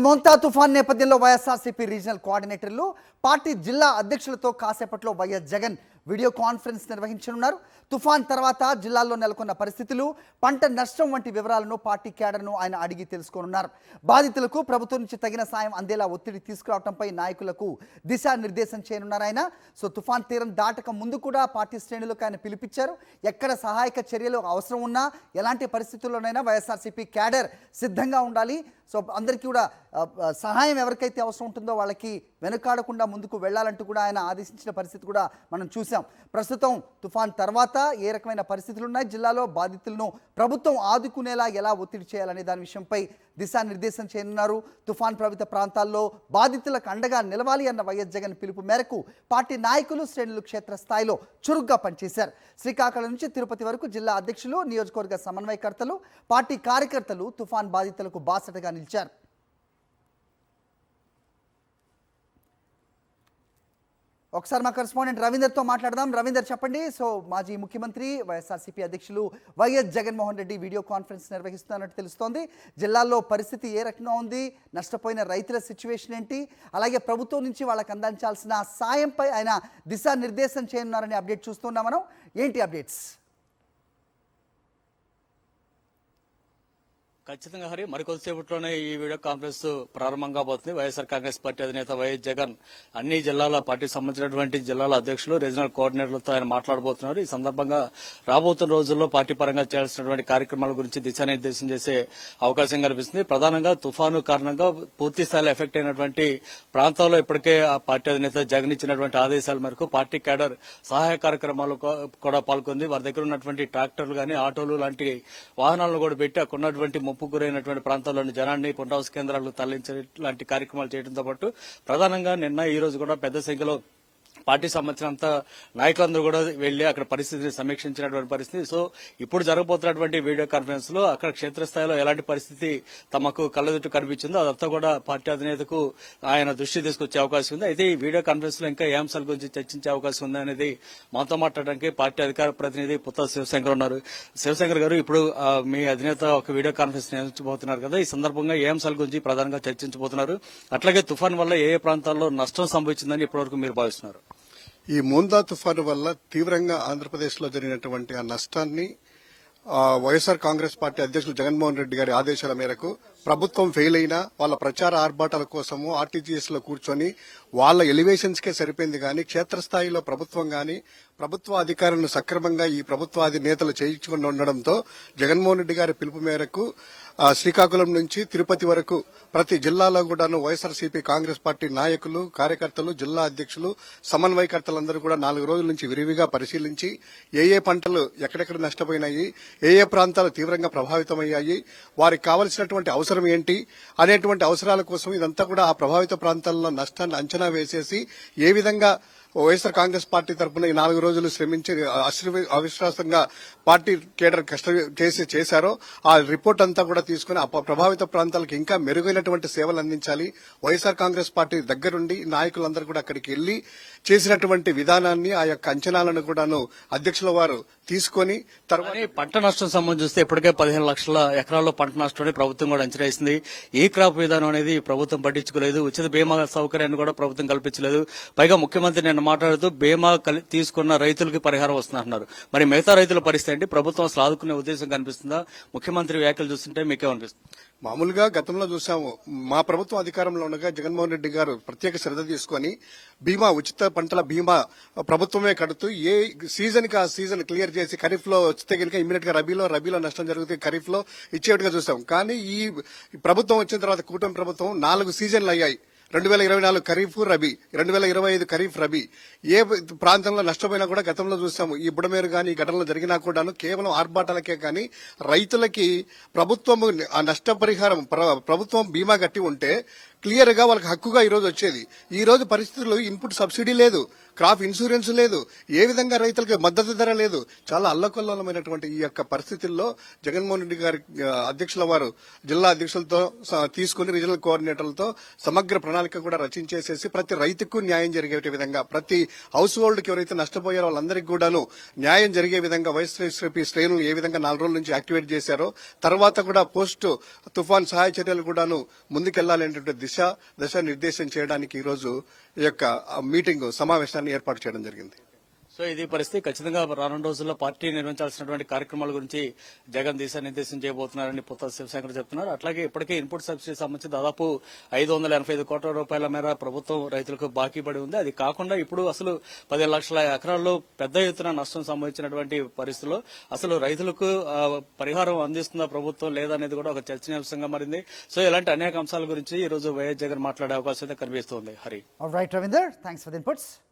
మోంతా తుఫాన్ నేపథ్యంలో YSRCP regional కోఆర్డినేటర్లు party జిల్లా అధ్యక్షులతో కాసేపట్లో వైఎస్ జగన్ వీడియో కాన్ఫరెన్స్ నిర్వహించనున్నారు. తుఫాన్ తర్వాత జిల్లాల్లో నెలకొన్న పరిస్థితులు, పంట నష్టం వంటి వివరాలను పార్టీ క్యాడర్ను ఆయన అడిగి తెలుసుకోనున్నారు. బాధితులకు ప్రభుత్వం నుంచి తగిన సాయం అందేలా ఒత్తిడి తీసుకురావడంపై నాయకులకు దిశానిర్దేశం చేయనున్నారు ఆయన. తుఫాన్ తీరం దాటక ముందు కూడా పార్టీ శ్రేణులకు ఆయన పిలిపించారు. ఎక్కడ సహాయక చర్యలు అవసరం ఉన్నా, ఎలాంటి పరిస్థితుల్లోనైనా వైఎస్ఆర్సీపీ క్యాడర్ సిద్ధంగా ఉండాలి. అందరికీ కూడా సహాయం ఎవరికైతే అవసరం ఉంటుందో వాళ్ళకి వెనుకాడకుండా ముందుకు వెళ్లాలంటూ కూడా ఆయన ఆదేశించిన పరిస్థితి కూడా మనం చూసాం. ప్రస్తుతం తుఫాన్ తర్వాత ఏ రకమైన పరిస్థితులు ఉన్నాయి, జిల్లాలో బాధితులను ప్రభుత్వం ఆదుకునేలా ఎలా ఒత్తిడి చేయాలనే దాని విషయంపై దిశానిర్దేశం చేయనున్నారు. తుఫాన్ ప్రభావిత ప్రాంతాల్లో బాధితులకు అండగా నిలవాలి అన్న వైఎస్ జగన్ పిలుపు మేరకు పార్టీ నాయకులు, శ్రేణులు క్షేత్రస్థాయిలో చురుగ్గా పనిచేశారు. శ్రీకాకుళం నుంచి తిరుపతి వరకు జిల్లా అధ్యక్షులు, నియోజకవర్గ సమన్వయకర్తలు, పార్టీ కార్యకర్తలు తుఫాన్ బాధితులకు బాసటగా నిలిచారు. ఒకసారి మా కరెస్పాండెంట్ రవీందర్తో మాట్లాడదాం. రవీందర్, చెప్పండి. మాజీ ముఖ్యమంత్రి, వైఎస్ఆర్సీపీ అధ్యక్షులు వైఎస్ జగన్మోహన్ రెడ్డి వీడియో కాన్ఫరెన్స్ నిర్వహిస్తున్నట్టు తెలుస్తోంది. జిల్లాల్లో పరిస్థితి ఏ రకంగా ఉంది, నష్టపోయిన రైతుల సిచ్యువేషన్ ఏంటి, అలాగే ప్రభుత్వం నుంచి వాళ్ళకి అందించాల్సిన సాయంపై ఆయన దిశానిర్దేశం చేయనున్నారనే అప్డేట్ చూస్తున్నాం మనం. ఏంటి అప్డేట్స్? ఖచ్చితంగా హరి, మరికొద్దిసేపట్లోనే ఈ వీడియో కాన్ఫరెన్స్ ప్రారంభం కాబోతుంది. వైఎస్ఆర్ కాంగ్రెస్ పార్టీ అధినేత వైఎస్ జగన్ అన్ని జిల్లాల పార్టీకి సంబంధించినటువంటి జిల్లాల అధ్యక్షులు, రీజనల్ కోఆర్డినేటర్లతో ఆయన మాట్లాడబోతున్నారు. ఈ సందర్భంగా రాబోతున్న రోజుల్లో పార్టీ పరంగా చేయాల్సినటువంటి కార్యక్రమాల గురించి దిశానిర్దేశం చేసే అవకాశం కనిపిస్తుంది. ప్రధానంగా తుఫాను కారణంగా పూర్తి స్థాయిలో ఎఫెక్ట్ అయినటువంటి ప్రాంతాల్లో ఇప్పటికే ఆ పార్టీ అధినేత జగన్ ఇచ్చినటువంటి ఆదేశాల మేరకు పార్టీ క్యాడర్ సహాయ కార్యక్రమాలు కూడా పాల్గొంది. వారి దగ్గర ఉన్నటువంటి ట్రాక్టర్లు గానీ, ఆటోలు లాంటి వాహనాలను కూడా పెట్టి అక్కడ ఉన్నటువంటి ముప్పు గురైనటువంటి ప్రాంతాల్లోని జనాన్ని పునరావాస కేంద్రాలకు తరలించే లాంటి కార్యక్రమాలు చేయడంతో పాటు ప్రధానంగా నిన్న ఈ రోజు కూడా పెద్ద సంఖ్యలో పార్టీ సంబంధించినంత నాయకులందరూ కూడా వెళ్లి అక్కడ పరిస్థితిని సమీక్షించినటువంటి పరిస్థితి. ఇప్పుడు జరగబోతున్నటువంటి వీడియో కాన్ఫరెన్స్ లో అక్కడ క్షేత్రస్థాయిలో ఎలాంటి పరిస్థితి తమకు కళ్ళదుట్టు కనిపించిందో అదంతా కూడా పార్టీ అధినేతకు ఆయన దృష్టి తీసుకొచ్చే అవకాశం ఉంది. అయితే ఈ వీడియో కాన్ఫరెన్స్ లో ఇంకా ఏ అంశాల గురించి చర్చించే అవకాశం ఉంది అనేది మనతో మాట్లాడడానికి పార్టీ అధికార ప్రతినిధి పుత్త శివశంకర్ ఉన్నారు. శివశంకర్ గారు, ఇప్పుడు మీ అధినేత ఒక వీడియో కాన్ఫరెన్స్ నిర్వహించబోతున్నారు కదా, ఈ సందర్భంగా ఏ అంశాల గురించి ప్రధానంగా చర్చించబోతున్నారు? అట్లాగే తుఫాన్ వల్ల ఏ ప్రాంతాల్లో నష్టం సంభవించిందని ఇప్పటివరకు మీరు భావిస్తున్నారు? ఈ మోందా తుఫాను వల్ల తీవ్రంగా ఆంధ్రప్రదేశ్ లో జరిగినటువంటి ఆ నష్టాన్ని వైఎస్ఆర్ కాంగ్రెస్ పార్టీ అధ్యక్షులు జగన్మోహన్ రెడ్డి గారి ఆదేశాల మేరకు ప్రభుత్వం ఫెయిల్ అయినా వాళ్ళ ప్రచార ఆర్భాటాల కోసము ఆర్టీజీఎస్ లో కూర్చొని వాళ్ళ ఎలివేషన్స్ కే సరిపోయింది కానీ క్షేత్రస్థాయిలో ప్రభుత్వం గాని ప్రభుత్వ అధికారులను సక్రమంగా ఈ ప్రభుత్వ నేతలు చేయించుకుని ఉండడంతో జగన్మోహన్ రెడ్డి గారి పిలుపు మేరకు శ్రీకాకుళం నుంచి తిరుపతి వరకు ప్రతి జిల్లాలో కూడాను వైఎస్ఆర్సీపీ కాంగ్రెస్ పార్టీ నాయకులు, కార్యకర్తలు, జిల్లా అధ్యక్షులు, సమన్వయకర్తలందరూ కూడా 4 రోజుల నుంచి విరివిగా పరిశీలించి ఏ పంటలు ఎక్కడెక్కడ నష్టపోయినాయి, ఏ ప్రాంతాలు తీవ్రంగా ప్రభావితమయ్యాయి, వారికి కావలసినటువంటి అవసరం ఏంటి అనేటువంటి అవసరాల కోసం ఇదంతా కూడా ఆ ప్రభావిత ప్రాంతాల్లో నష్టాన్ని అంచనా వేసేసి ఏ విధంగా వైఎస్ఆర్ కాంగ్రెస్ పార్టీ తరఫున ఈ 4 రోజులు శ్రమించి అవిశ్వాసంగా పార్టీ కేడర్ కష్టం చేశారో ఆ రిపోర్ట్ అంతా కూడా తీసుకుని ఆ ప్రభావిత ప్రాంతాలకు ఇంకా మెరుగైనటువంటి సేవలు అందించాలి. వైఎస్ఆర్ కాంగ్రెస్ పార్టీ దగ్గరుండి నాయకులందరూ కూడా అక్కడికి వెళ్లి చేసినటువంటి విధానాన్ని, ఆ యొక్క అంచనాలను కూడాను అధ్యక్షుల వారు తీసుకుని తర్వాత పంట నష్టం సంబంధిస్తే ఇప్పటికే 15 లక్షల ఎకరాల్లో పంట నష్టాన్ని ప్రభుత్వం కూడా అంచనా వేసింది. ఈ క్రాప్ విధానం అనేది ప్రభుత్వం పట్టించుకోలేదు. ఉచిత బీమా సౌకర్యాన్ని కూడా ప్రభుత్వం కల్పించలేదు. పైగా ముఖ్యమంత్రి నిన్న మాట్లాడుతూ బీమా తీసుకున్న రైతులకి పరిహారం వస్తుందంటున్నారు. మరి మిగతా రైతుల పరిస్థితి ఏంటి? ప్రభుత్వం అసలు ఆదుకునే ఉద్దేశం కనిపిస్తుందా? ముఖ్యమంత్రి వ్యాఖ్యలు చూస్తుంటే మీకేమనిపిస్తుంది? మామూలుగా గతంలో చూసాము, మా ప్రభుత్వం అధికారంలో ఉండగా జగన్మోహన్ రెడ్డి గారు ప్రత్యేక శ్రద్ధ తీసుకుని బీమా, ఉచిత పంటల బీమా ప్రభుత్వమే కడుతూ ఏ సీజన్ కి ఆ సీజన్ క్లియర్ చేసి ఖరీఫ్ లో వస్తే కనుక ఇమీడియట్ గా రబీలో నష్టం జరిగితే ఖరీఫ్ లో ఇచ్చేట్టుగా చూసాం. కానీ ఈ ప్రభుత్వం వచ్చిన తర్వాత కూటమి ప్రభుత్వం 4 సీజన్లు అయ్యాయి. 2024 ఖరీఫ్ రబీ, 2025 ఖరీఫ్ రబీ. ఏ ప్రాంతంలో నష్టపోయినా కూడా గతంలో చూసాము. ఈ బుడమేరు గాని ఈ ఘటనలో జరిగినా కూడాను కేవలం ఆర్భాటాలకే కానీ రైతులకి ప్రభుత్వం ఆ నష్టపరిహారం ప్రభుత్వం బీమా కట్టి ఉంటే క్లియర్ గా వాళ్ళకి హక్కుగా ఈ రోజు వచ్చేది. ఈ రోజు పరిస్థితుల్లో ఇన్పుట్ సబ్సిడీ లేదు. క్రాప్ ఇన్సూరెన్స్ లేదు, ఏ విధంగా రైతులకు మద్దతు ధర లేదు. చాలా అల్లకల్లోలమైనటువంటి ఈ యొక్క పరిస్థితుల్లో జగన్మోహన్ రెడ్డి గారి అధ్యక్షుల వారు జిల్లా అధ్యక్షులతో తీసుకుని రీజనల్ కోఆర్డినేటర్లతో సమగ్ర ప్రణాళిక కూడా రచించేసేసి ప్రతి రైతుకు న్యాయం జరిగే విధంగా, ప్రతి హౌస్ హోల్డ్ కి ఎవరైతే నష్టపోయారో వాళ్ళందరికీ కూడాను న్యాయం జరిగే విధంగా వైఎస్ఆర్సీపీ శ్రేణులు ఏ విధంగా 4 రోజుల నుంచి యాక్టివేట్ చేశారో, తర్వాత కూడా పోస్ట్ తుఫాన్ సహాయ చర్యలు కూడాను ముందుకెళ్లాలనేటువంటి దశ నిర్దేశం చేయడానికి ఈ రోజు ఈ యొక్క మీటింగ్ సమావేశాన్ని ఏర్పాటు చేయడం జరిగింది. సో ఇది పరిస్థితి. ఖచ్చితంగా రానున్న రోజుల్లో పార్టీ నిర్వహించాల్సినటువంటి కార్యక్రమాల గురించి జగన్ దిశానిర్దేశం చేయబోతున్నారని పుత్త శివశంకర్ చెప్తున్నారు. అట్లాగే ఇప్పటికే ఇన్పుట్ సబ్సిడీ సంబంధించి దాదాపు 585 కోట్ల రూపాయల మేర ప్రభుత్వం రైతులకు బాకీ పడి ఉంది. అది కాకుండా ఇప్పుడు అసలు 10 లక్షల ఎకరాల్లో పెద్ద ఎత్తున నష్టం సంభవించినటువంటి పరిస్థితుల్లో అసలు రైతులకు పరిహారం అందిస్తుందా ప్రభుత్వం లేదనేది కూడా ఒక చర్చనీయాంశంగా మారింది. సో ఇలాంటి అనేక అంశాల గురించి ఈ రోజు వైఎస్ జగన్ మాట్లాడే అవకాశం అయితే కనిపిస్తోంది. Hari. All right, Ravinder, thanks for the inputs.